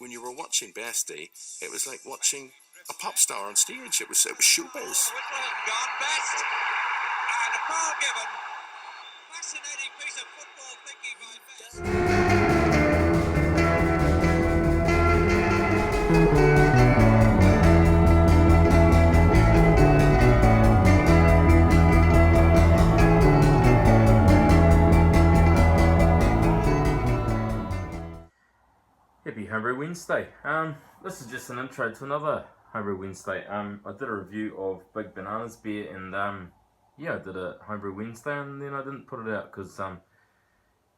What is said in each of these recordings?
when you were watching Basti, it was like watching a pop star on stage. It was showbiz. Gone best, and a foul given. Fascinating piece of football thinking by Best. Happy Homebrew Wednesday. This is just an intro to another Homebrew Wednesday. I did a review of Big Banana's beer, and yeah, I did a Homebrew Wednesday, and then I didn't put it out because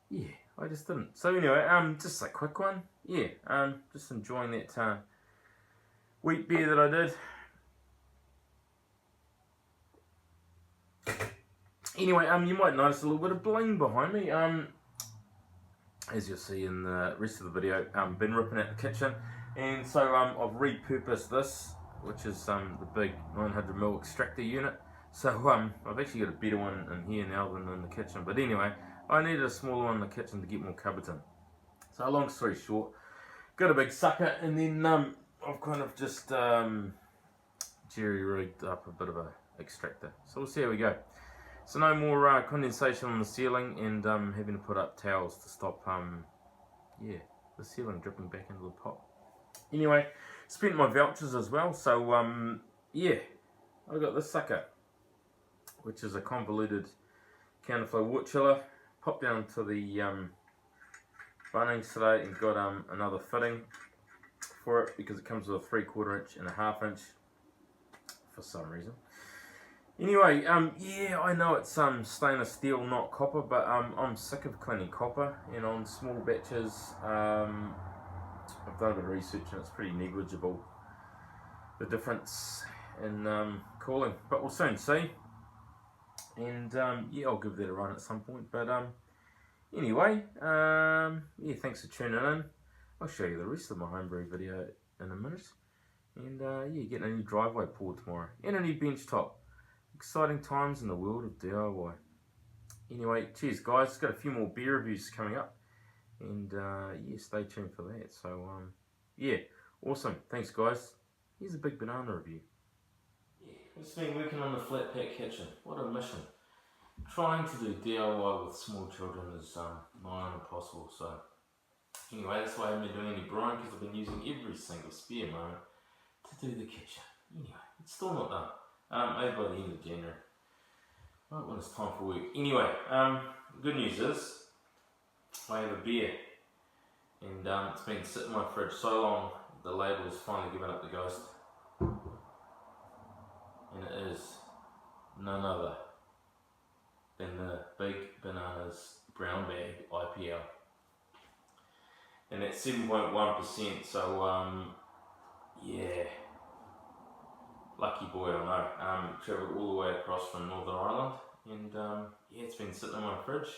yeah, I just didn't. So anyway, just a quick one. Yeah, just enjoying that wheat beer that I did. Anyway, you might notice a little bit of bling behind me. As you'll see in the rest of the video, been ripping out the kitchen, and so I've repurposed this, which is the big 900ml extractor unit. So I've actually got a better one in here now than in the kitchen, but anyway, I needed a smaller one in the kitchen to get more cupboards in. So long story short, got a big sucker, and then I've kind of just jerry-rigged up a bit of a extractor. So we'll see how we go. So no more condensation on the ceiling, and having to put up towels to stop yeah, the ceiling dripping back into the pot. Anyway, spent my vouchers as well, so yeah, I got this sucker, which is a convoluted counterflow wort chiller. Popped down to the Bunnings today and got another fitting for it because it comes with a 3/4 inch and a 1/2 inch for some reason. Anyway, yeah, I know it's stainless steel, not copper, but I'm sick of cleaning copper, and on small batches, I've done a bit of research and it's pretty negligible, the difference in cooling, but we'll soon see, and yeah, I'll give that a run at some point, but anyway, yeah, thanks for tuning in. I'll show you the rest of my homebrew video in a minute, and yeah, getting a new driveway poured tomorrow, and a new bench top. Exciting times in the world of DIY. Anyway, cheers guys, got a few more beer reviews coming up, and yeah, stay tuned for that. So yeah, awesome, thanks guys. Here's a Big Banana review. Yeah, it's been working on the flat pack kitchen. What a mission. Trying to do DIY with small children is nigh on impossible. So anyway, that's why I haven't been doing any brine, because I've been using every single spare moment to do the kitchen. Anyway, it's still not done. Maybe by the end of January, right when it's time for work. Anyway, good news is I have a beer, and it's been sitting in my fridge so long the label has finally given up the ghost, and it is none other than the Big Banana's Brown Bag IPL, and it's 7.1%. So yeah. Lucky boy, I know. Travelled all the way across from Northern Ireland, and yeah, it's been sitting in my fridge.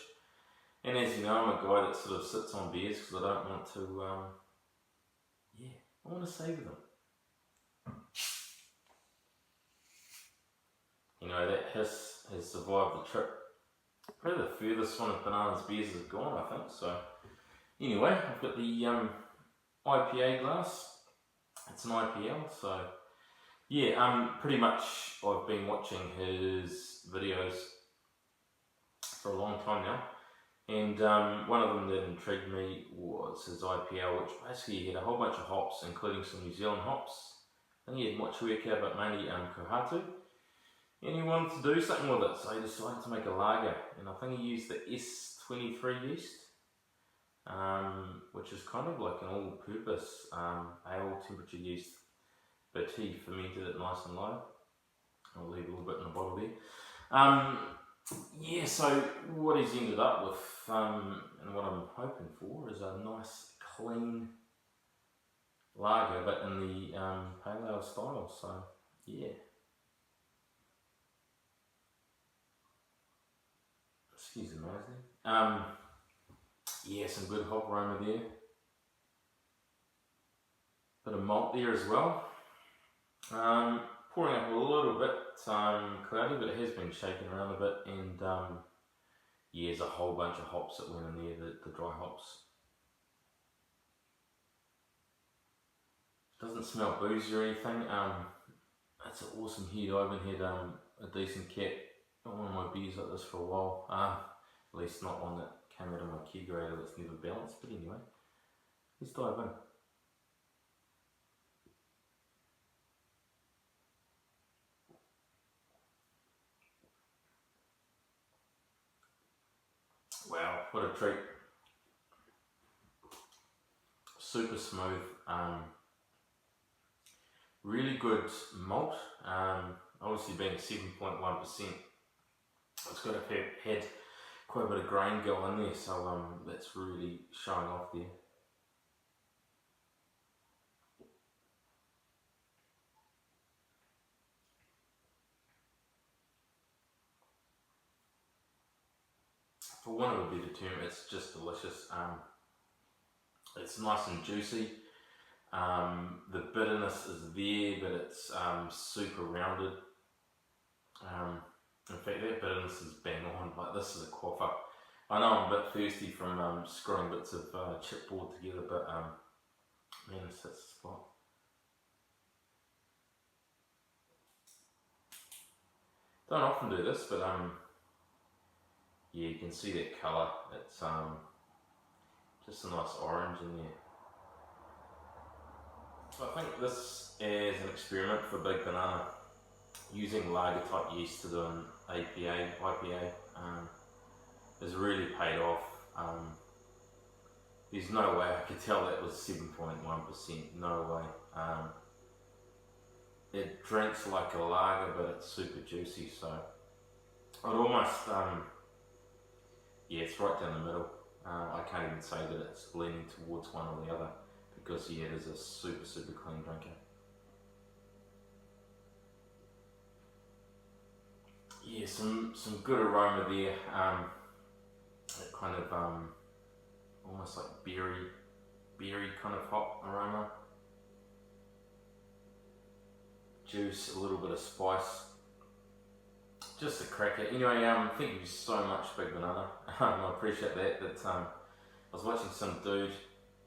And as you know, I'm a guy that sort of sits on beers because I don't want to, yeah, I want to savour them. You know, that hiss has survived the trip. Probably the furthest one of Banana's beers has gone, I think. So anyway, I've got the IPA glass. It's an IPL, so yeah, pretty much I've been watching his videos for a long time now, and one of them that intrigued me was his IPL, which basically had a whole bunch of hops, including some New Zealand hops. I think he had Motueka, but mainly Kohatu, and he wanted to do something with it, so he decided to make a lager, and I think he used the S23 yeast, which is kind of like an all-purpose ale temperature yeast. But he fermented it nice and low. I'll leave a little bit in the bottle there. Yeah, so what he's ended up with, and what I'm hoping for, is a nice clean lager, but in the pale ale style. So yeah. Excuse the noise there. Yeah, some good hop aroma there. Bit of malt there as well. Pouring up a little bit cloudy, but it has been shaken around a bit, and yeah, there's a whole bunch of hops that went in there, the dry hops. Doesn't smell boozy or anything. It's an awesome head. I haven't had a decent cap on one of my beers like this for a while. At least not one that came out of my kegerator that's never balanced. But anyway, let's dive in. Wow, what a treat. Super smooth. Really good malt. Obviously being 7.1%, it's got to have had quite a bit of grain go in there, so that's really showing off there. For want of a better term, it's just delicious. It's nice and juicy. The bitterness is there, but it's super rounded. In fact, that bitterness is bang on. Like, this is a quaffer. I know I'm a bit thirsty from screwing bits of chipboard together, but man, this hits the spot. Don't often do this, but yeah, you can see that colour. It's just a nice orange in there. So I think this is an experiment for Big Banana, using lager type yeast to do an IPA has really paid off. There's no way I could tell that was 7.1%, no way. It drinks like a lager, but it's super juicy, so I'd almost, yeah, it's right down the middle. I can't even say that it's leaning towards one or the other, because yeah, it is a super clean drinker. Yeah, some good aroma there. It kind of almost like berry kind of hop aroma. Juice, a little bit of spice. Just a cracker. Anyway, thank you so much, Big Banana. I appreciate that. I was watching some dude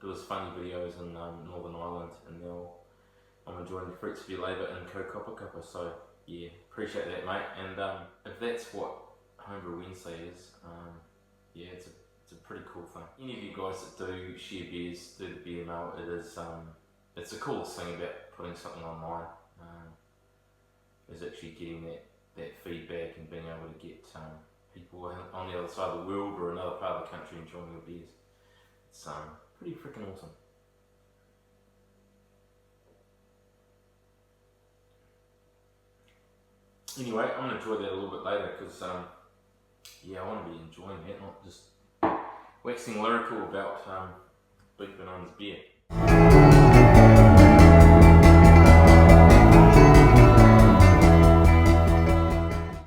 do his funny videos in Northern Ireland, and now I'm enjoying the fruits of your labour in Ko. So yeah, appreciate that, mate. And if that's what Homebrew Wednesday is, yeah, it's a pretty cool thing. Any of you guys that do share beers, do the beer mail, it's the coolest thing about putting something online. Is actually getting that feedback and being able to get people on the other side of the world or another part of the country enjoying your beers. It's pretty freaking awesome. Anyway, I'm going to enjoy that a little bit later, because yeah, I want to be enjoying that, not just waxing lyrical about Big Banana's beer.